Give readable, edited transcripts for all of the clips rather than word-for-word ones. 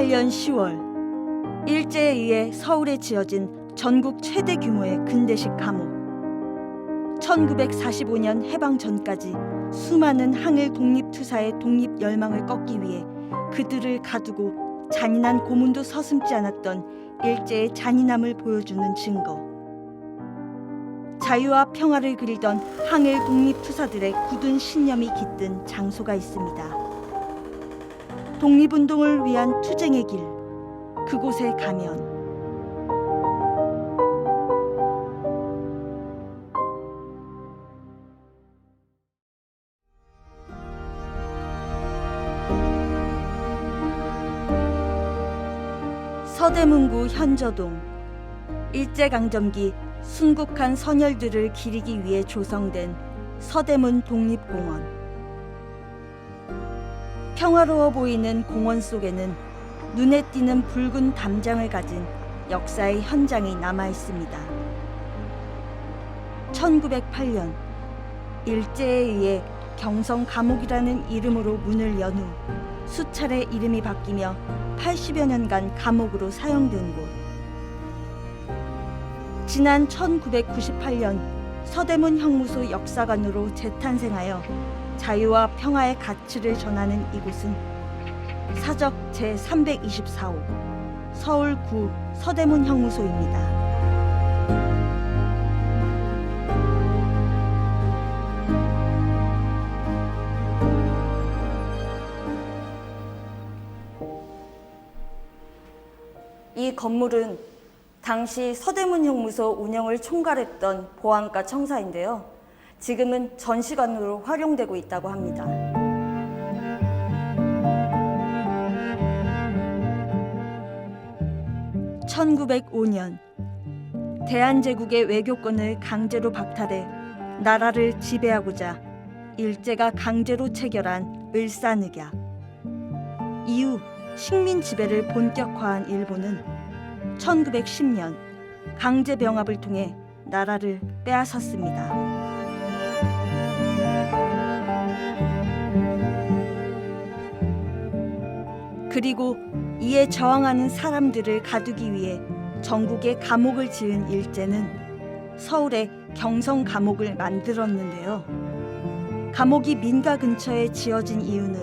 1948년 10월 일제에 의해 서울에 지어진 전국 최대 규모의 근대식 감옥. 1945년 해방 전까지 수많은 항일 독립투사의 독립 열망을 꺾기 위해 그들을 가두고 잔인한 고문도 서슴지 않았던 일제의 잔인함을 보여주는 증거. 자유와 평화를 그리던 항일 독립투사들의 굳은 신념이 깃든 장소가 있습니다. 독립운동을 위한 투쟁의 길, 그곳에 가면 서대문구 현저동. 일제강점기 순국한 선열들을 기리기 위해 조성된 서대문 독립공원. 평화로워 보이는 공원 속에는 눈에 띄는 붉은 담장을 가진 역사의 현장이 남아 있습니다. 1908년 일제에 의해 경성 감옥이라는 이름으로 문을 연 후 수차례 이름이 바뀌며 80여 년간 감옥으로 사용된 곳. 지난 1998년 서대문 형무소 역사관으로 재탄생하여 자유와 평화의 가치를 전하는 이곳은 사적 제324호 서울구 서대문 형무소입니다. 이 건물은 당시 서대문 형무소 운영을 총괄했던 보안과 청사인데요. 지금은 전시관으로 활용되고 있다고 합니다. (1905년) 대한제국의 외교권을 강제로 박탈해 나라를 지배하고자 일제가 강제로 체결한 을사늑약. 이후 식민 지배를 본격화한 일본은 1910년 강제 병합을 통해 나라를 빼앗았습니다. 그리고 이에 저항하는 사람들을 가두기 위해 전국에 감옥을 지은 일제는 서울에 경성 감옥을 만들었는데요. 감옥이 민가 근처에 지어진 이유는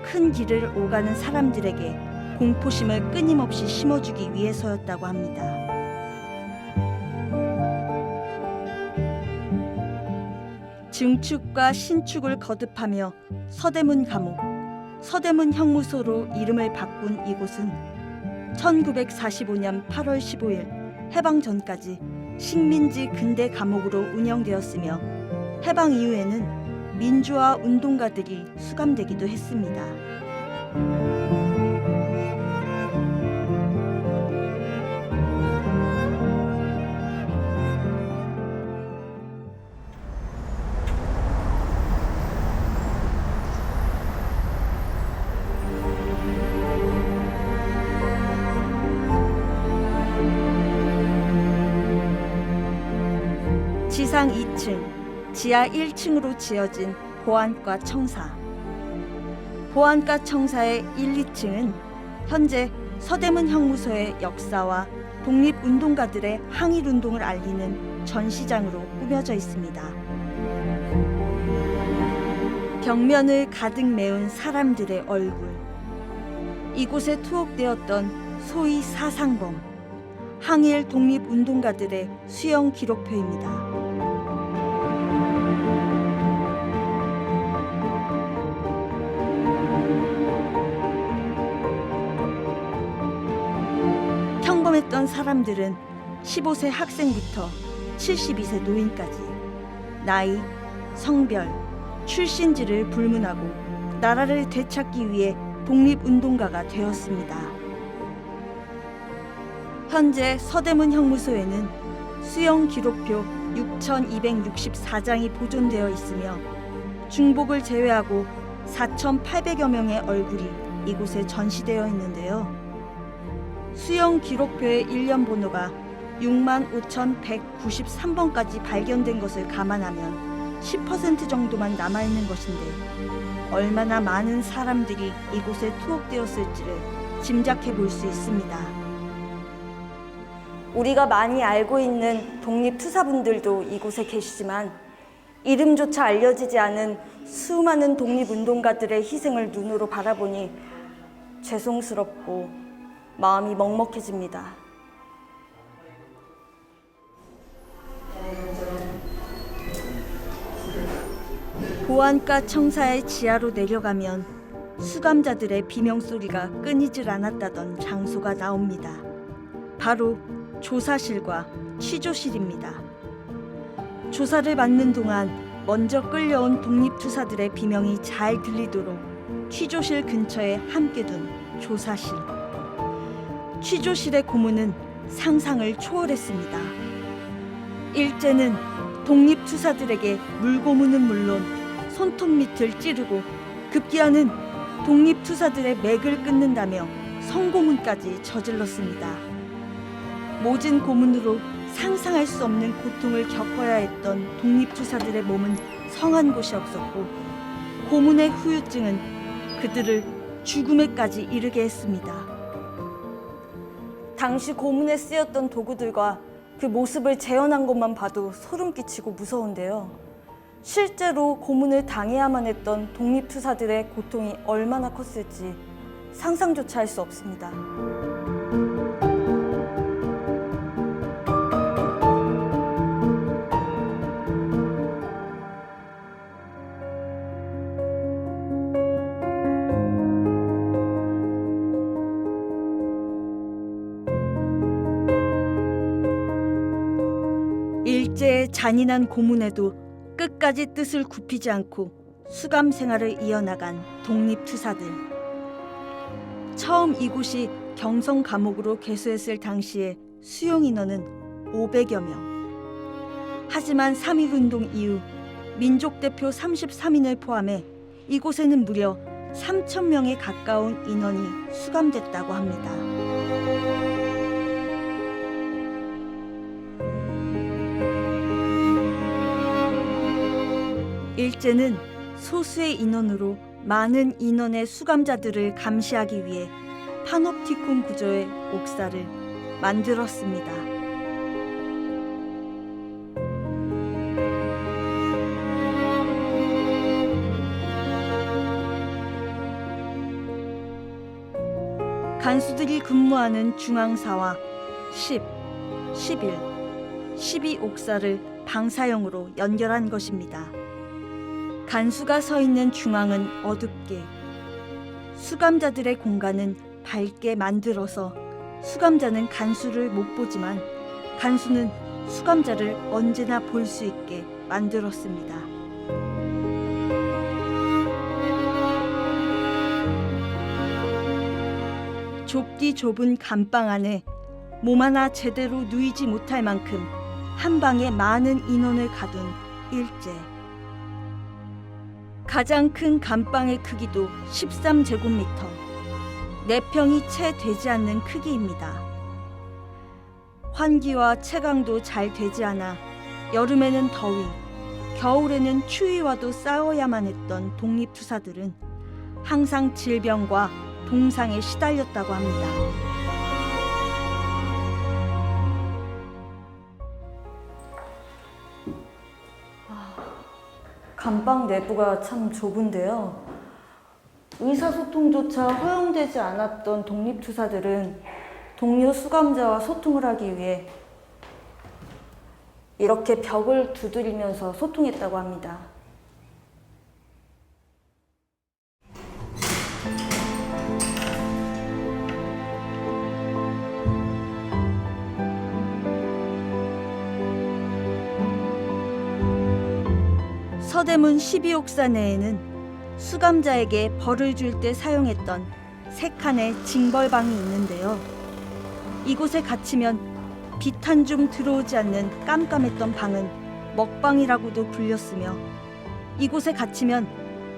큰 길을 오가는 사람들에게 공포심을 끊임없이 심어주기 위해서였다고 합니다. 증축과 신축을 거듭하며 서대문 감옥, 서대문 형무소로 이름을 바꾼 이곳은 1945년 8월 15일 해방 전까지 식민지 근대 감옥으로 운영되었으며 해방 이후에는 민주화 운동가들이 수감되기도 했습니다. 지상 2층, 지하 1층으로 지어진 보안과 청사. 보안과 청사의 1, 2층은 현재 서대문 형무소의 역사와 독립운동가들의 항일운동을 알리는 전시장으로 꾸며져 있습니다. 벽면을 가득 메운 사람들의 얼굴. 이곳에 투옥되었던 소위 사상범, 항일 독립운동가들의 수영 기록표입니다. 평범했던 사람들은 15세 학생부터 72세 노인까지 나이, 성별, 출신지를 불문하고 나라를 되찾기 위해 독립운동가가 되었습니다. 현재 서대문 형무소에는 수영 기록표 6,264장이 보존되어 있으며 중복을 제외하고 4,800여 명의 얼굴이 이곳에 전시되어 있는데요. 수영 기록표의 일련 번호가 65,193번까지 발견된 것을 감안하면 10% 정도만 남아있는 것인데 얼마나 많은 사람들이 이곳에 투옥되었을지를 짐작해 볼 수 있습니다. 우리가 많이 알고 있는 독립투사분들도 이곳에 계시지만 이름조차 알려지지 않은 수많은 독립운동가들의 희생을 눈으로 바라보니 죄송스럽고 마음이 먹먹해집니다. 보안과 청사의 지하로 내려가면 수감자들의 비명소리가 끊이질 않았다던 장소가 나옵니다. 바로 조사실과 취조실입니다. 조사를 받는 동안 먼저 끌려온 독립투사들의 비명이 잘 들리도록 취조실 근처에 함께 둔 조사실. 취조실의 고문은 상상을 초월했습니다. 일제는 독립투사들에게 물고문은 물론 손톱 밑을 찌르고 급기야는 독립투사들의 맥을 끊는다며 성고문까지 저질렀습니다. 모진 고문으로 상상할 수 없는 고통을 겪어야 했던 독립투사들의 몸은 성한 곳이 없었고 고문의 후유증은 그들을 죽음에까지 이르게 했습니다. 당시 고문에 쓰였던 도구들과 그 모습을 재현한 것만 봐도 소름 끼치고 무서운데요. 실제로 고문을 당해야만 했던 독립투사들의 고통이 얼마나 컸을지 상상조차 할 수 없습니다. 일제의 잔인한 고문에도 끝까지 뜻을 굽히지 않고 수감 생활을 이어나간 독립투사들. 처음 이곳이 경성 감옥으로 개소했을 당시에 수용 인원은 500여 명. 하지만 3.1운동 이후 민족대표 33인을 포함해 이곳에는 무려 3,000명에 가까운 인원이 수감됐다고 합니다. 일제는 소수의 인원으로 많은 인원의 수감자들을 감시하기 위해 파놉티콘 구조의 옥사를 만들었습니다. 간수들이 근무하는 중앙사와 10, 11, 12옥사를 방사형으로 연결한 것입니다. 간수가 서 있는 중앙은 어둡게, 수감자들의 공간은 밝게 만들어서 수감자는 간수를 못 보지만 간수는 수감자를 언제나 볼 수 있게 만들었습니다. 좁디 좁은 감방 안에 몸 하나 제대로 누이지 못할 만큼 한 방에 많은 인원을 가둔 일제. 가장 큰 감방의 크기도 13제곱미터, 4평이 채 되지 않는 크기입니다. 환기와 채광도 잘 되지 않아 여름에는 더위, 겨울에는 추위와도 싸워야만 했던 독립투사들은 항상 질병과 동상에 시달렸다고 합니다. 감방 내부가 참 좁은데요. 의사소통조차 허용되지 않았던 독립투사들은 동료 수감자와 소통을 하기 위해 이렇게 벽을 두드리면서 소통했다고 합니다. 서대문 12옥사 내에는 수감자에게 벌을 줄 때 사용했던 3칸의 징벌방이 있는데요. 이곳에 갇히면 빛 한 줌 들어오지 않는 깜깜했던 방은 먹방이라고도 불렸으며 이곳에 갇히면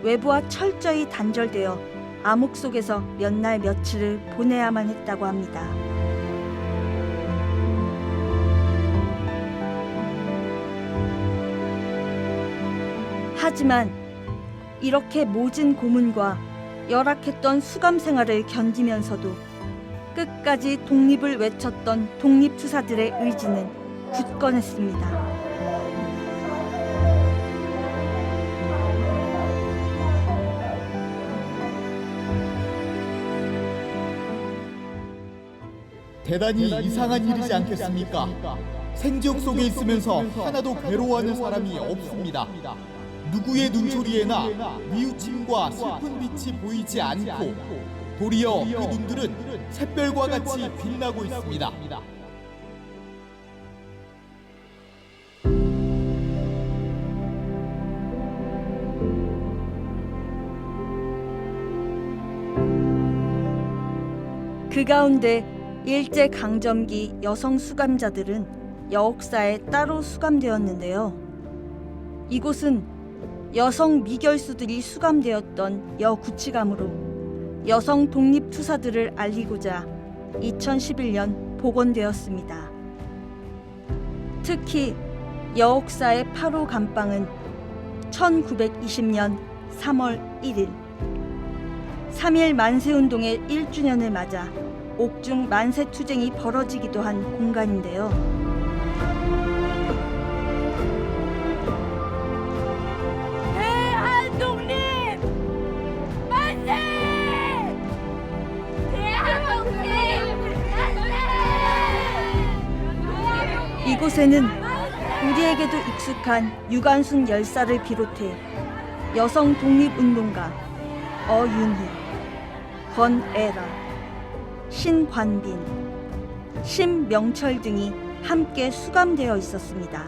외부와 철저히 단절되어 암흑 속에서 몇 날 며칠을 보내야만 했다고 합니다. 하지만 이렇게 모진 고문과 열악했던 수감 생활을 견디면서도 끝까지 독립을 외쳤던 독립투사들의 의지는 굳건했습니다. 대단히 이상한 일이지 않겠습니까? 생지옥 속에 있으면서 하나도 괴로워하는 사람이 없습니다. 누구의 눈초리에나 뉘우침과 슬픈 빛이 보이지 않고 도리어 그 눈들은 샛별과 같이 빛나고 있습니다. 그 가운데 일제 강점기 여성 수감자들은 여옥사에 따로 수감되었는데요. 이곳은 여성 미결수들이 수감되었던 여구치감으로 여성 독립투사들을 알리고자 2011년 복원되었습니다. 특히 여옥사의 8호 감방은 1920년 3월 1일 3.1 만세운동의 1주년을 맞아 옥중 만세투쟁이 벌어지기도 한 공간인데요. 대한독립 만세! 대한독립 만세! 이곳에는 우리에게도 익숙한 유관순 열사를 비롯해 여성 독립운동가 어윤희, 권애라, 신관빈, 신명철 등이 함께 수감되어 있었습니다.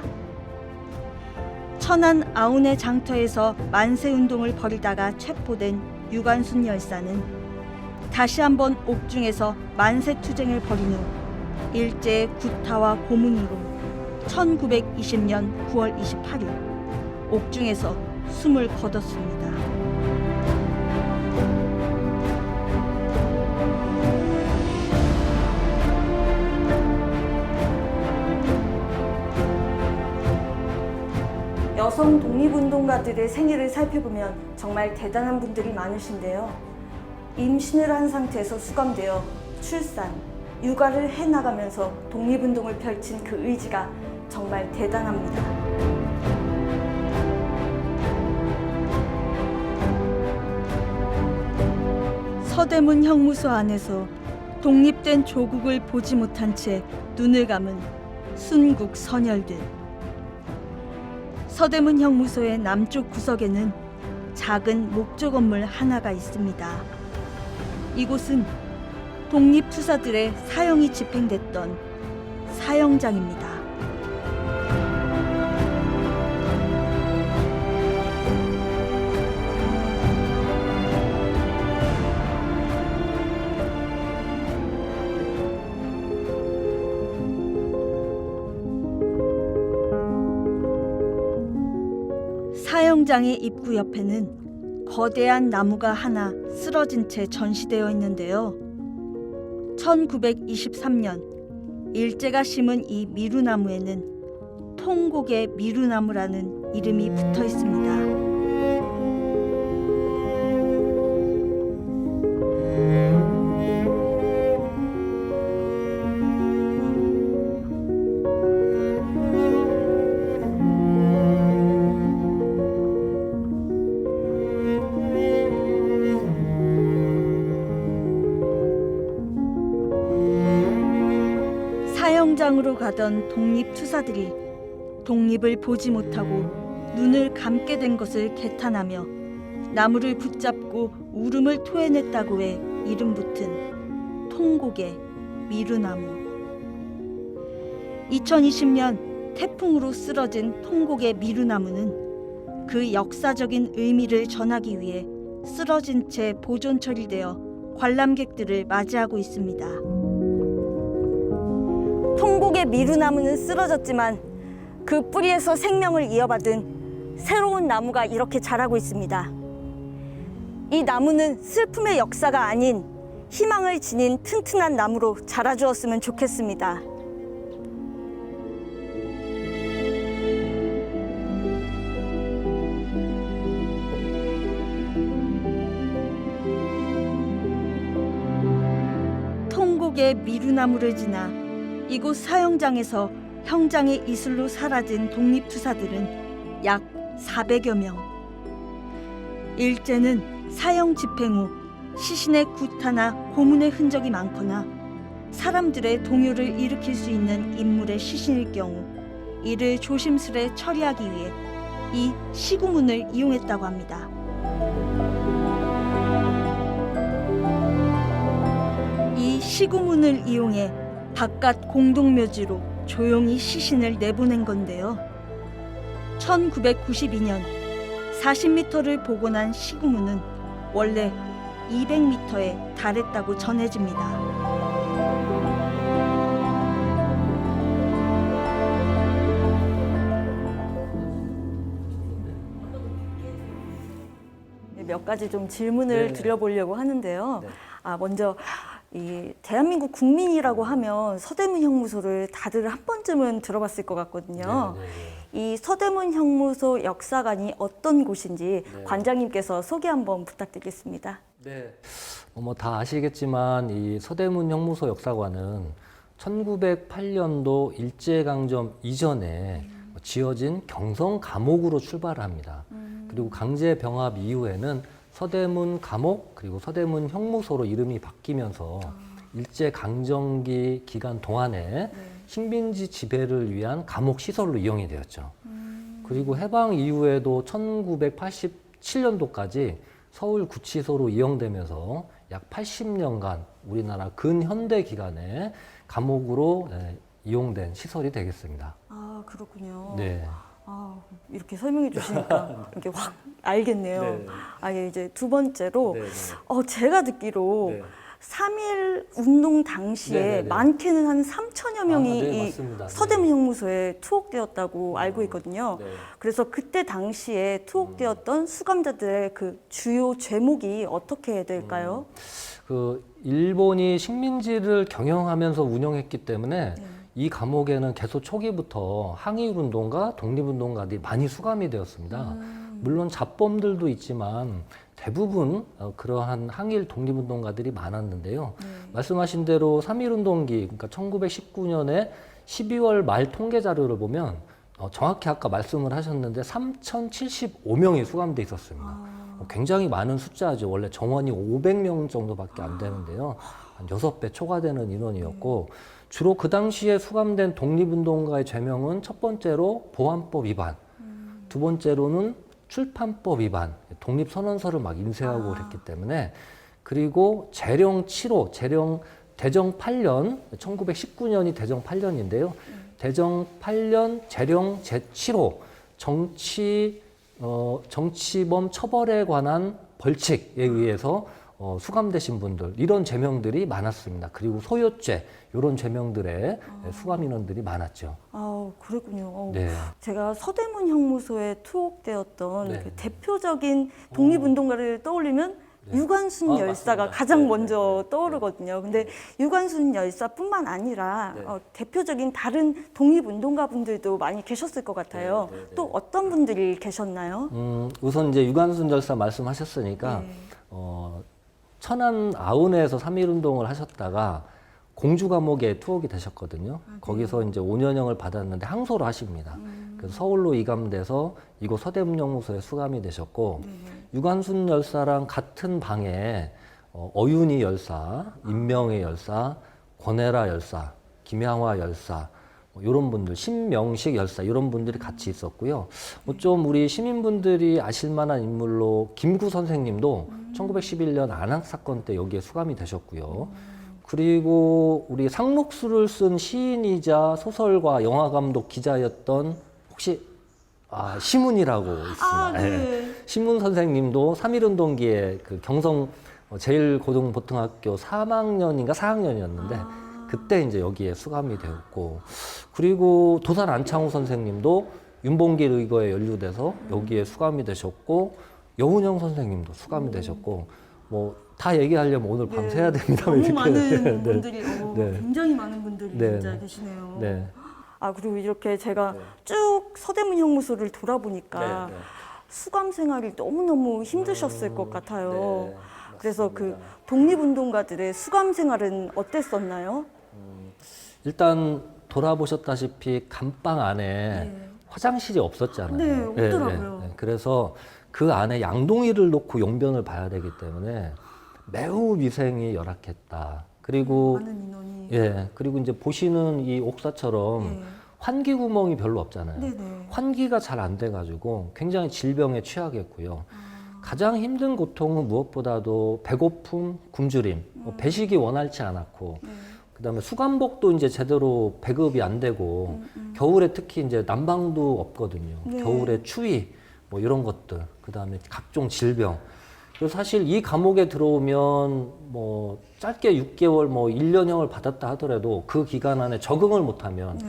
천안 아운의 장터에서 만세운동을 벌이다가 체포된 유관순 열사는 다시 한번 옥중에서 만세투쟁을 벌인 후 일제의 구타와 고문으로 1920년 9월 28일 옥중에서 숨을 거뒀습니다. 여성 독립운동가들의 생애를 살펴보면 정말 대단한 분들이 많으신데요. 임신을 한 상태에서 수감되어 출산, 육아를 해나가면서 독립운동을 펼친 그 의지가 정말 대단합니다. 서대문 형무소 안에서 독립된 조국을 보지 못한 채 눈을 감은 순국 선열들. 서대문 형무소의 남쪽 구석에는 작은 목조 건물 하나가 있습니다. 이곳은 독립투사들의 사형이 집행됐던 사형장입니다. 사형장의 입구 옆에는 거대한 나무가 하나 쓰러진 채 전시되어 있는데요. 1923년 일제가 심은 이 미루나무에는 통곡의 미루나무라는 이름이 붙어 있습니다. 사형장으로 가던 독립투사들이 독립을 보지 못하고 눈을 감게 된 것을 개탄하며 나무를 붙잡고 울음을 토해냈다고 해 이름 붙은 통곡의 미루나무. 2020년 태풍으로 쓰러진 통곡의 미루나무는 그 역사적인 의미를 전하기 위해 쓰러진 채 보존 처리되어 관람객들을 맞이하고 있습니다. 통곡의 미루나무는 쓰러졌지만 그 뿌리에서 생명을 이어받은 새로운 나무가 이렇게 자라고 있습니다. 이 나무는 슬픔의 역사가 아닌 희망을 지닌 튼튼한 나무로 자라주었으면 좋겠습니다. 함께 미루나무를 지나 이곳 사형장에서 형장의 이슬로 사라진 독립투사들은 약 400여 명. 일제는 사형 집행 후 시신의 구타나 고문의 흔적이 많거나 사람들의 동요를 일으킬 수 있는 인물의 시신일 경우 이를 조심스레 처리하기 위해 이 시구문을 이용했다고 합니다. 이 시구문을 이용해 바깥 공동묘지로 조용히 시신을 내보낸 건데요. 1992년 40m를 복원한 시구문은 원래 200m에 달했다고 전해집니다. 몇 가지 좀 질문을 드려보려고 하는데요. 먼저 이 대한민국 국민이라고 하면 서대문 형무소를 다들 한 번쯤은 들어봤을 것 같거든요. 이 서대문 형무소 역사관이 어떤 곳인지 관장님께서 소개 한번 부탁드리겠습니다. 네, 뭐 다 아시겠지만 이 서대문 형무소 역사관은 1908년도 일제강점 이전에 지어진 경성 감옥으로 출발을 합니다. 그리고 강제 병합 이후에는 서대문 감옥 그리고 서대문 형무소로 이름이 바뀌면서 일제 강점기 기간 동안에 식민지 지배를 위한 감옥 시설로 이용이 되었죠. 그리고 해방 이후에도 1987년도까지 서울 구치소로 이용되면서 약 80년간 우리나라 근현대 기간에 감옥으로 이용된 시설이 되겠습니다. 아, 그렇군요. 네. 이렇게 설명해 주시니까 이렇게 확 알겠네요. 이제 두 번째로 제가 듣기로 3.1 운동 당시에 많게는 한 3천여 명이 이 맞습니다. 서대문 형무소에 투옥되었다고 알고 있거든요. 그래서 그때 당시에 투옥되었던 수감자들의 그 주요 죄목이 어떻게 될까요? 그 일본이 식민지를 경영하면서 운영했기 때문에 이 감옥에는 개소 초기부터 항일운동가, 독립운동가들이 많이 수감이 되었습니다. 물론 잡범들도 있지만 대부분 그러한 항일 독립운동가들이 많았는데요. 말씀하신 대로 3.1운동기, 그러니까 1919년에 12월 말 통계 자료를 보면 정확히 아까 말씀을 하셨는데 3,075명이 수감돼 있었습니다. 굉장히 많은 숫자죠. 원래 정원이 500명 정도밖에 안 되는데요. 한 6배 초과되는 인원이었고 주로 그 당시에 수감된 독립운동가의 죄명은 첫 번째로 보안법 위반, 두 번째로는 출판법 위반, 독립선언서를 막 인쇄하고 그랬기 때문에 그리고 재령 7호, 대정 8년, 1919년이 대정 8년인데요. 대정 8년 재령 제7호 정치범 처벌에 관한 벌칙에 의해서 수감되신 분들 이런 죄명들이 많았습니다. 그리고 소요죄 이런 죄명들의 수감 인원들이 많았죠. 그랬군요. 네. 제가 서대문 형무소에 투옥되었던 그 대표적인 독립운동가를 떠올리면 유관순 열사가 맞습니다. 가장 먼저 떠오르거든요. 근데 유관순 열사뿐만 아니라 대표적인 다른 독립운동가분들도 많이 계셨을 것 같아요. 또 어떤 분들이 계셨나요? 우선 이제 유관순 열사 말씀하셨으니까 천안 아운에서 3.1운동을 하셨다가 공주 감옥에 투옥이 되셨거든요. 거기서 이제 5년형을 받았는데 항소를 하십니다. 그래서 서울로 이감돼서 이곳 서대문 형무소에 수감이 되셨고 유관순 열사랑 같은 방에 어윤희 열사, 임명희 열사, 권혜라 열사, 김양화 열사 이런 분들, 신명식 열사 이런 분들이 같이 있었고요. 좀 우리 시민분들이 아실 만한 인물로 김구 선생님도 1911년 안학 사건 때 여기에 수감이 되셨고요. 그리고 우리 상록수를 쓴 시인이자 소설가, 영화감독, 기자였던 혹시 시문이라고 있습니다. 네. 시문 선생님도 3.1운동기에 그 경성 제일고등보통학교 3학년인가 4학년이었는데 그때 이제 여기에 수감이 되었고 그리고 도산 안창호 선생님도 윤봉길 의거에 연루돼서 여기에 수감이 되셨고 여운형 선생님도 수감이 되셨고 뭐 다 얘기하려면 오늘 밤 새야 됩니다. 너무 많은 분들이 네. 굉장히 많은 분들이 네. 진짜 계시네요. 네. 그리고 이렇게 제가 쭉 서대문 형무소를 돌아보니까 수감 생활이 너무너무 힘드셨을 것 같아요. 그래서 그 독립운동가들의 수감 생활은 어땠었나요? 일단 돌아보셨다시피 감방 안에 화장실이 없었잖아요. 네, 없더라고요. 그래서 그 안에 양동이를 놓고 용변을 봐야 되기 때문에 매우 위생이 열악했다. 그리고 많은 인원이. 그리고 이제 보시는 이 옥사처럼 네. 환기 구멍이 별로 없잖아요. 네네. 환기가 잘 안 돼가지고 굉장히 질병에 취약했고요. 가장 힘든 고통은 무엇보다도 배고픔, 굶주림, 배식이 원활치 않았고, 그다음에 수감복도 이제 제대로 배급이 안 되고, 겨울에 특히 이제 난방도 없거든요. 네. 겨울에 추위, 뭐 이런 것들, 그다음에 각종 질병. 그래서 사실 이 감옥에 들어오면 뭐 짧게 6개월, 뭐 1년형을 받았다 하더라도 그 기간 안에 적응을 못하면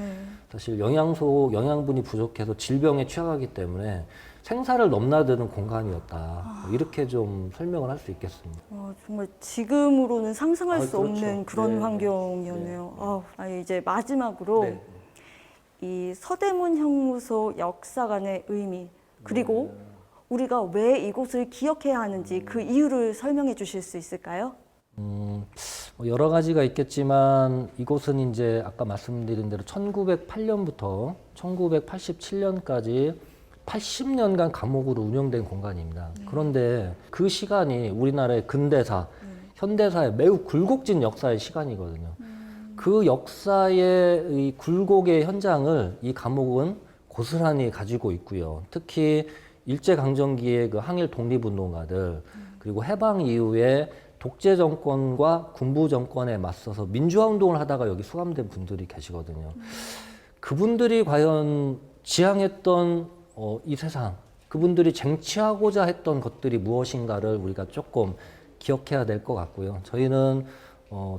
사실 영양분이 부족해서 질병에 취약하기 때문에 생사를 넘나드는 공간이었다. 이렇게 좀 설명을 할 수 있겠습니다. 정말 지금으로는 상상할 수 그렇죠. 없는 그런 네. 환경이었네요. 이제 마지막으로 이 서대문 형무소 역사관의 의미, 그리고 우리가 왜 이곳을 기억해야 하는지 그 이유를 설명해 주실 수 있을까요? 여러 가지가 있겠지만 이곳은 이제 아까 말씀드린 대로 1908년부터 1987년까지 80년간 감옥으로 운영된 공간입니다. 그런데 그 시간이 우리나라의 근대사, 현대사의 매우 굴곡진 역사의 시간이거든요. 그 역사의 이 굴곡의 현장을 이 감옥은 고스란히 가지고 있고요. 특히 일제강점기의 그 항일 독립운동가들, 그리고 해방 이후에 독재 정권과 군부 정권에 맞서서 민주화 운동을 하다가 여기 수감된 분들이 계시거든요. 그분들이 과연 지향했던 이 세상, 그분들이 쟁취하고자 했던 것들이 무엇인가를 우리가 조금 기억해야 될 것 같고요. 저희는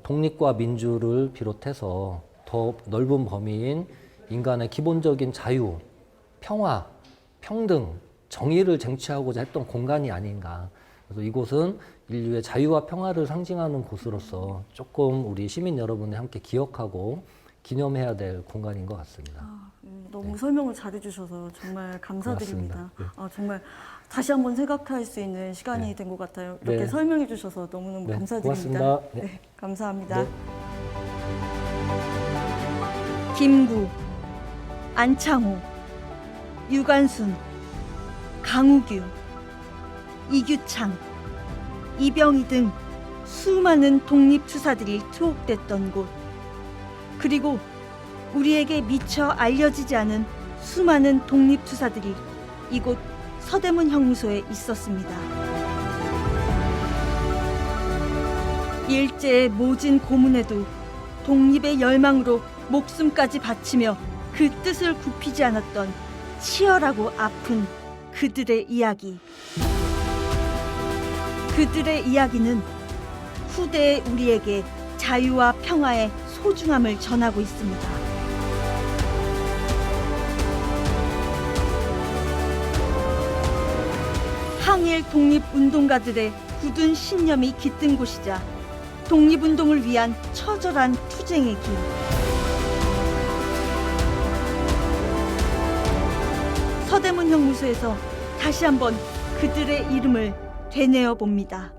독립과 민주를 비롯해서 더 넓은 범위인 인간의 기본적인 자유, 평화, 평등, 정의를 쟁취하고자 했던 공간이 아닌가. 그래서 이곳은 인류의 자유와 평화를 상징하는 곳으로서 조금 우리 시민 여러분이 함께 기억하고 기념해야 될 공간인 것 같습니다. 너무 설명을 잘해주셔서 정말 감사드립니다. 고맙습니다. 정말 다시 한번 생각할 수 있는 시간이 된 것 같아요. 이렇게 네. 설명해 주셔서 너무너무 네, 감사드립니다. 고맙습니다. 네, 감사합니다. 네. 김구, 안창호, 유관순, 강우규, 이규창, 이병희 등 수많은 독립투사들이 투옥됐던 곳, 그리고 우리에게 미처 알려지지 않은 수많은 독립투사들이 이곳 서대문 형무소에 있었습니다. 일제의 모진 고문에도 독립의 열망으로 목숨까지 바치며 그 뜻을 굽히지 않았던 치열하고 아픈 그들의 이야기. 그들의 이야기는 후대의 우리에게 자유와 평화의 소중함을 전하고 있습니다. 항일 독립운동가들의 굳은 신념이 깃든 곳이자 독립운동을 위한 처절한 투쟁의 길. 서대문 형무소에서 다시 한번 그들의 이름을 되뇌어 봅니다.